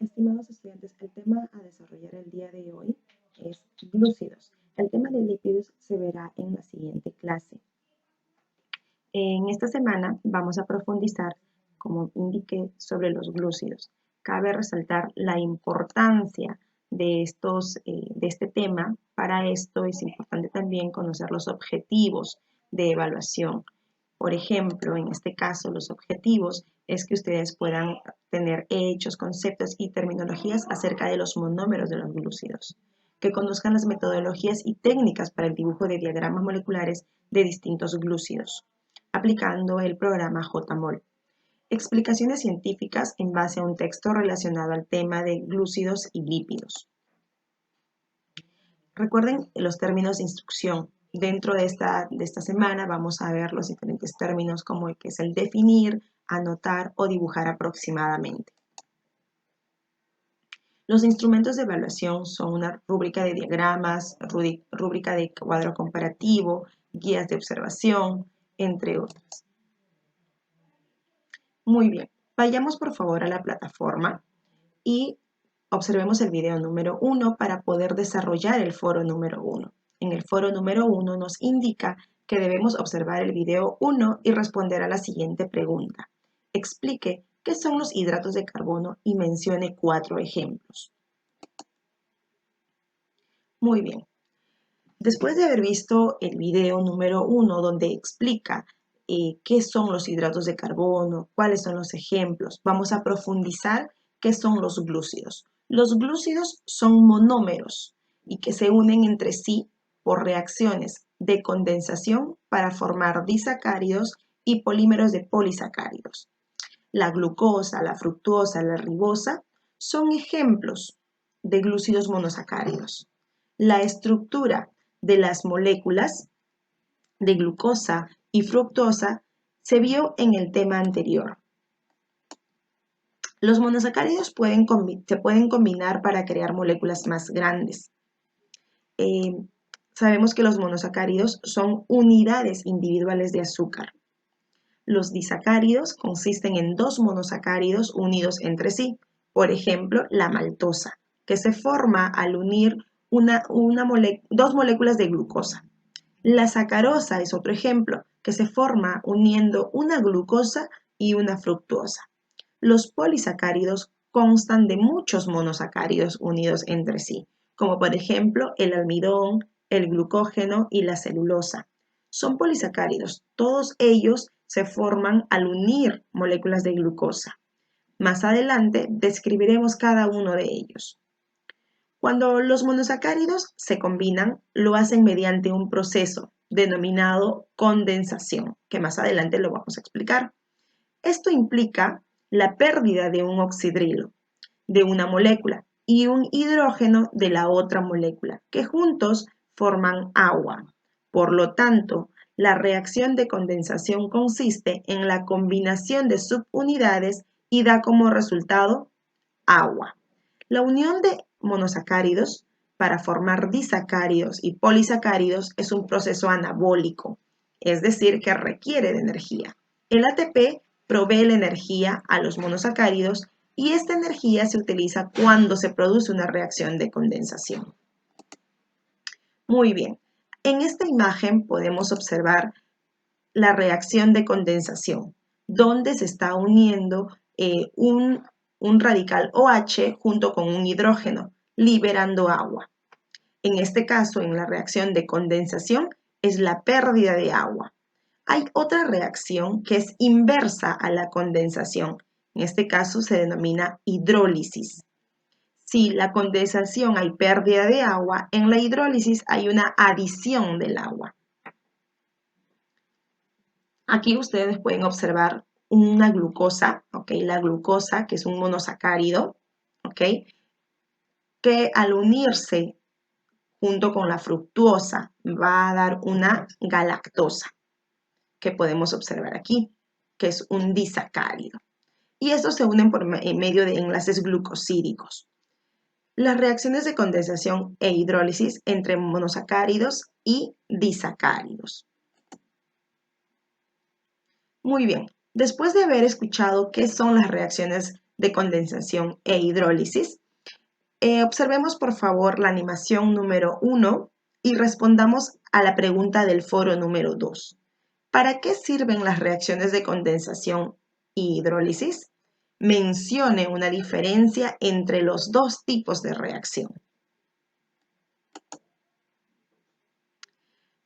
Estimados estudiantes, el tema a desarrollar el día de hoy es glúcidos. El tema de lípidos se verá en la siguiente clase. En esta semana vamos a profundizar, como indiqué, sobre los glúcidos. Cabe resaltar la importancia de este tema. Para esto es importante también conocer los objetivos de evaluación. Por ejemplo, en este caso, los objetivos es que ustedes puedan tener hechos, conceptos y terminologías acerca de los monómeros de los glúcidos, que conozcan las metodologías y técnicas para el dibujo de diagramas moleculares de distintos glúcidos, aplicando el programa JMOL. Explicaciones científicas en base a un texto relacionado al tema de glúcidos y lípidos. Recuerden los términos de instrucción. Dentro de esta semana vamos a ver los diferentes términos como el que es el definir, anotar o dibujar aproximadamente. Los instrumentos de evaluación son una rúbrica de diagramas, rúbrica de cuadro comparativo, guías de observación, entre otras. Muy bien, vayamos por favor a la plataforma y observemos el video número 1 para poder desarrollar el foro número 1. En el foro número 1 nos indica que debemos observar el video 1 y responder a la siguiente pregunta. Explique qué son los hidratos de carbono y mencione 4 ejemplos. Muy bien. Después de haber visto el video número 1 donde explica qué son los hidratos de carbono, cuáles son los ejemplos, vamos a profundizar qué son los glúcidos. Los glúcidos son monómeros y que se unen entre sí por reacciones de condensación para formar disacáridos y polímeros de polisacáridos. La glucosa, la fructosa, la ribosa son ejemplos de glúcidos monosacáridos. La estructura de las moléculas de glucosa y fructosa se vio en el tema anterior. Los monosacáridos se pueden combinar para crear moléculas más grandes. Sabemos que los monosacáridos son unidades individuales de azúcar. Los disacáridos consisten en dos monosacáridos unidos entre sí. Por ejemplo, la maltosa, que se forma al unir dos moléculas de glucosa. La sacarosa es otro ejemplo, que se forma uniendo una glucosa y una fructosa. Los polisacáridos constan de muchos monosacáridos unidos entre sí, como por ejemplo el almidón, el glucógeno y la celulosa. Son polisacáridos, todos ellos se forman al unir moléculas de glucosa. Más adelante describiremos cada uno de ellos. Cuando los monosacáridos se combinan, lo hacen mediante un proceso denominado condensación, que más adelante lo vamos a explicar. Esto implica la pérdida de un oxidrilo de una molécula y un hidrógeno de la otra molécula, que juntos forman agua. Por lo tanto, la reacción de condensación consiste en la combinación de subunidades y da como resultado agua. La unión de monosacáridos para formar disacáridos y polisacáridos es un proceso anabólico, es decir, que requiere de energía. El ATP provee la energía a los monosacáridos y esta energía se utiliza cuando se produce una reacción de condensación. Muy bien, en esta imagen podemos observar la reacción de condensación, donde se está uniendo un radical OH junto con un hidrógeno, liberando agua. En este caso, en la reacción de condensación, es la pérdida de agua. Hay otra reacción que es inversa a la condensación. En este caso se denomina hidrólisis. Si la condensación hay pérdida de agua, en la hidrólisis hay una adición del agua. Aquí ustedes pueden observar una glucosa, ¿ok? La glucosa, que es un monosacárido, ¿ok? Que al unirse junto con la fructuosa va a dar una galactosa, que podemos observar aquí, que es un disacárido. Y estos se unen por medio de enlaces glucosídicos. Las reacciones de condensación e hidrólisis entre monosacáridos y disacáridos. Muy bien, después de haber escuchado qué son las reacciones de condensación e hidrólisis. Observemos por favor la animación número 1 y respondamos a la pregunta del foro número 2. ¿Para qué sirven las reacciones de condensación y hidrólisis? Mencione una diferencia entre los dos tipos de reacción.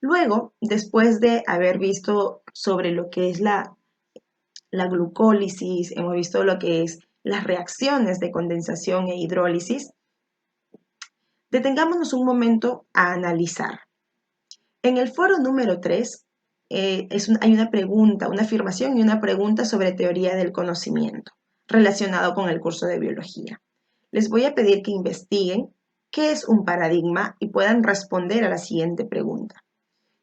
Luego, después de haber visto sobre lo que es la glucólisis, hemos visto lo que es las reacciones de condensación e hidrólisis, detengámonos un momento a analizar. En el foro número 3 hay una pregunta, una afirmación y una pregunta sobre teoría del conocimiento relacionado con el curso de biología. Les voy a pedir que investiguen qué es un paradigma y puedan responder a la siguiente pregunta.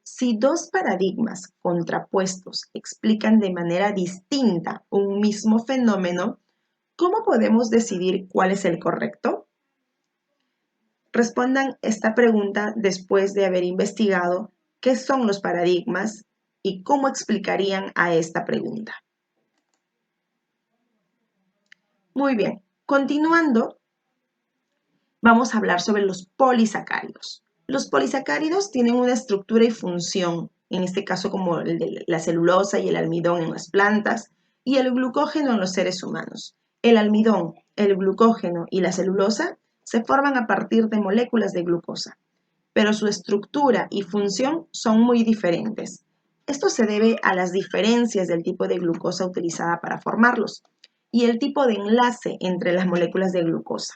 Si dos paradigmas contrapuestos explican de manera distinta un mismo fenómeno, ¿cómo podemos decidir cuál es el correcto? Respondan esta pregunta después de haber investigado qué son los paradigmas y cómo explicarían a esta pregunta. Muy bien, continuando, vamos a hablar sobre los polisacáridos. Los polisacáridos tienen una estructura y función, en este caso como la celulosa y el almidón en las plantas y el glucógeno en los seres humanos. El almidón, el glucógeno y la celulosa se forman a partir de moléculas de glucosa, pero su estructura y función son muy diferentes. Esto se debe a las diferencias del tipo de glucosa utilizada para formarlos y el tipo de enlace entre las moléculas de glucosa.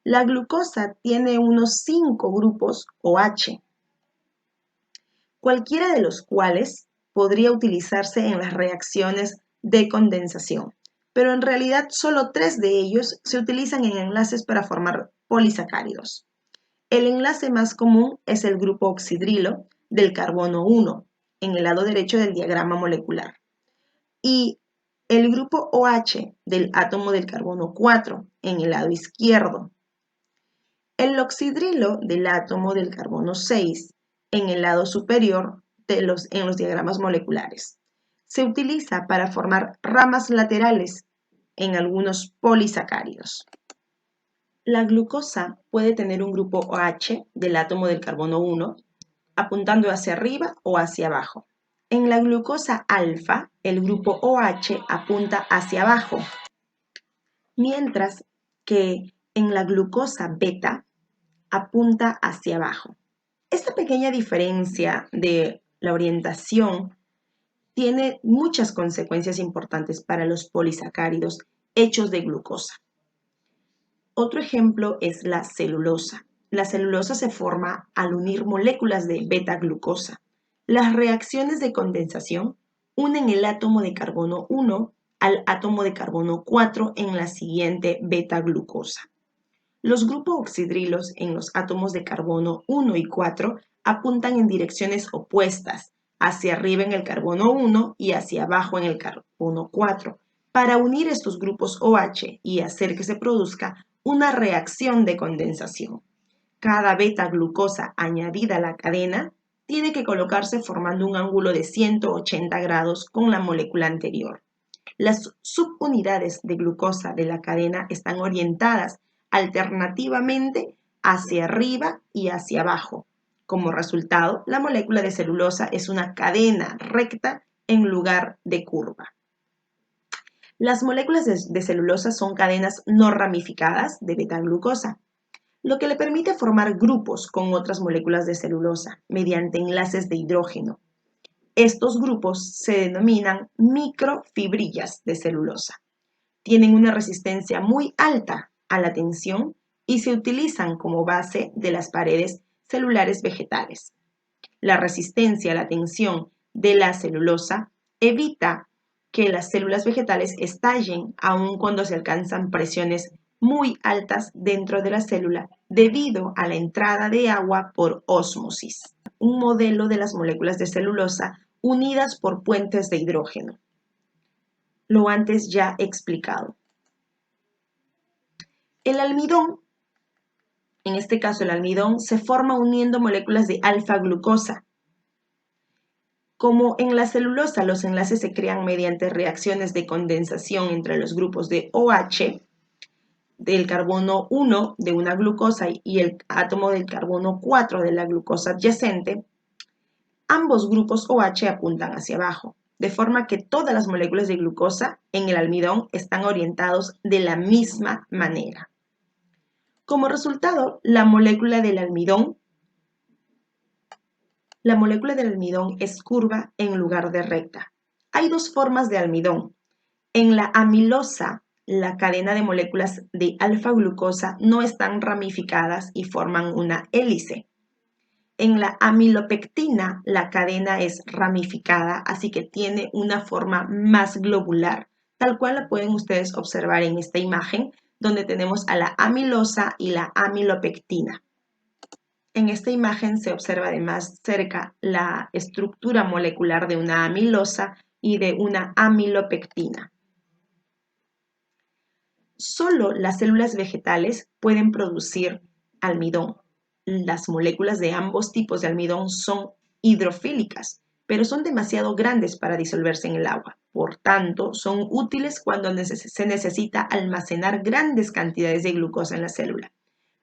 La glucosa tiene unos 5 grupos OH, cualquiera de los cuales podría utilizarse en las reacciones de condensación, pero en realidad solo 3 de ellos se utilizan en enlaces para formar polisacáridos. El enlace más común es el grupo oxidrilo del carbono 1 en el lado derecho del diagrama molecular y el grupo OH del átomo del carbono 4 en el lado izquierdo. El oxidrilo del átomo del carbono 6 en el lado superior en los diagramas moleculares. Se utiliza para formar ramas laterales en algunos polisacáridos. La glucosa puede tener un grupo OH del átomo del carbono 1 apuntando hacia arriba o hacia abajo. En la glucosa alfa, el grupo OH apunta hacia abajo, mientras que en la glucosa beta apunta hacia abajo. Esta pequeña diferencia de la orientación tiene muchas consecuencias importantes para los polisacáridos hechos de glucosa. Otro ejemplo es la celulosa. La celulosa se forma al unir moléculas de beta-glucosa. Las reacciones de condensación unen el átomo de carbono 1 al átomo de carbono 4 en la siguiente beta-glucosa. Los grupos oxidrilos en los átomos de carbono 1 y 4 apuntan en direcciones opuestas, hacia arriba en el carbono 1 y hacia abajo en el carbono 4, para unir estos grupos OH y hacer que se produzca una reacción de condensación. Cada beta-glucosa añadida a la cadena tiene que colocarse formando un ángulo de 180 grados con la molécula anterior. Las subunidades de glucosa de la cadena están orientadas alternativamente hacia arriba y hacia abajo. Como resultado, la molécula de celulosa es una cadena recta en lugar de curva. Las moléculas de celulosa son cadenas no ramificadas de beta-glucosa, lo que le permite formar grupos con otras moléculas de celulosa mediante enlaces de hidrógeno. Estos grupos se denominan microfibrillas de celulosa. Tienen una resistencia muy alta a la tensión y se utilizan como base de las paredes celulares vegetales. La resistencia a la tensión de la celulosa evita que las células vegetales estallen aun cuando se alcanzan presiones muy altas dentro de la célula debido a la entrada de agua por ósmosis. Un modelo de las moléculas de celulosa unidas por puentes de hidrógeno. Lo antes ya explicado. El almidón, en este caso el almidón, se forma uniendo moléculas de alfa-glucosa. Como en la celulosa los enlaces se crean mediante reacciones de condensación entre los grupos de OH, del carbono 1 de una glucosa y el átomo del carbono 4 de la glucosa adyacente, ambos grupos OH apuntan hacia abajo, de forma que todas las moléculas de glucosa en el almidón están orientados de la misma manera. Como resultado, la molécula del almidón es curva en lugar de recta. Hay dos formas de almidón. En la amilosa, la cadena de moléculas de alfa-glucosa no están ramificadas y forman una hélice. En la amilopectina, la cadena es ramificada, así que tiene una forma más globular, tal cual la pueden ustedes observar en esta imagen, donde tenemos a la amilosa y la amilopectina. En esta imagen se observa de más cerca la estructura molecular de una amilosa y de una amilopectina. Solo las células vegetales pueden producir almidón. Las moléculas de ambos tipos de almidón son hidrofílicas, pero son demasiado grandes para disolverse en el agua. Por tanto, son útiles cuando se necesita almacenar grandes cantidades de glucosa en la célula.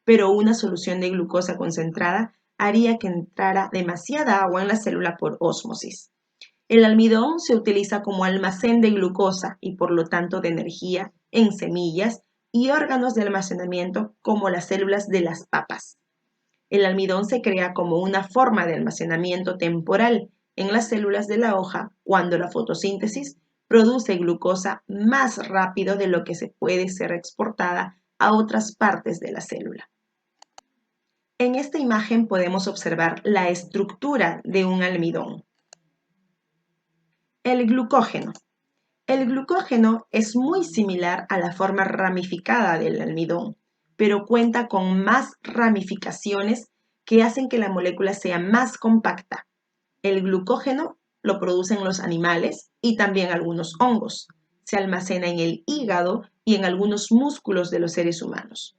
Pero una solución de glucosa concentrada haría que entrara demasiada agua en la célula por ósmosis. El almidón se utiliza como almacén de glucosa y por lo tanto de energía en semillas y órganos de almacenamiento como las células de las papas. El almidón se crea como una forma de almacenamiento temporal en las células de la hoja cuando la fotosíntesis produce glucosa más rápido de lo que se puede ser exportada a otras partes de la célula. En esta imagen podemos observar la estructura de un almidón. El glucógeno. El glucógeno es muy similar a la forma ramificada del almidón, pero cuenta con más ramificaciones que hacen que la molécula sea más compacta. El glucógeno lo producen los animales y también algunos hongos. Se almacena en el hígado y en algunos músculos de los seres humanos.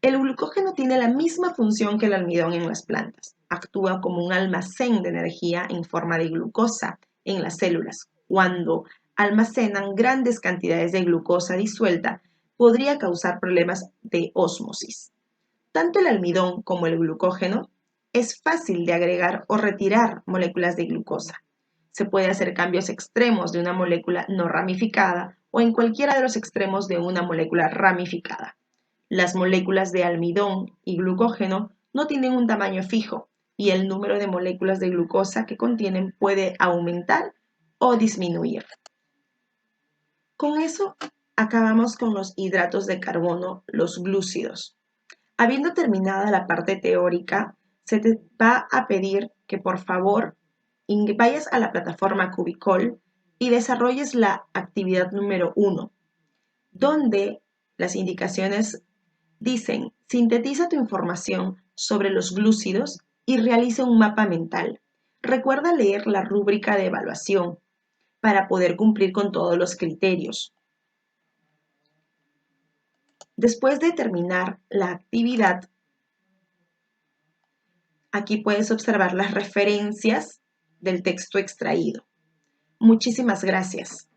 El glucógeno tiene la misma función que el almidón en las plantas. Actúa como un almacén de energía en forma de glucosa en las células. Cuando almacenan grandes cantidades de glucosa disuelta, podría causar problemas de ósmosis. Tanto el almidón como el glucógeno es fácil de agregar o retirar moléculas de glucosa. Se puede hacer cambios extremos de una molécula no ramificada o en cualquiera de los extremos de una molécula ramificada. Las moléculas de almidón y glucógeno no tienen un tamaño fijo y el número de moléculas de glucosa que contienen puede aumentar o disminuir. Con eso acabamos con los hidratos de carbono, los glúcidos. Habiendo terminada la parte teórica, se te va a pedir que por favor vayas a la plataforma Cubicol y desarrolles la actividad número 1, donde las indicaciones dicen: sintetiza tu información sobre los glúcidos y realiza un mapa mental. Recuerda leer la rúbrica de evaluación para poder cumplir con todos los criterios. Después de terminar la actividad, aquí puedes observar las referencias del texto extraído. Muchísimas gracias.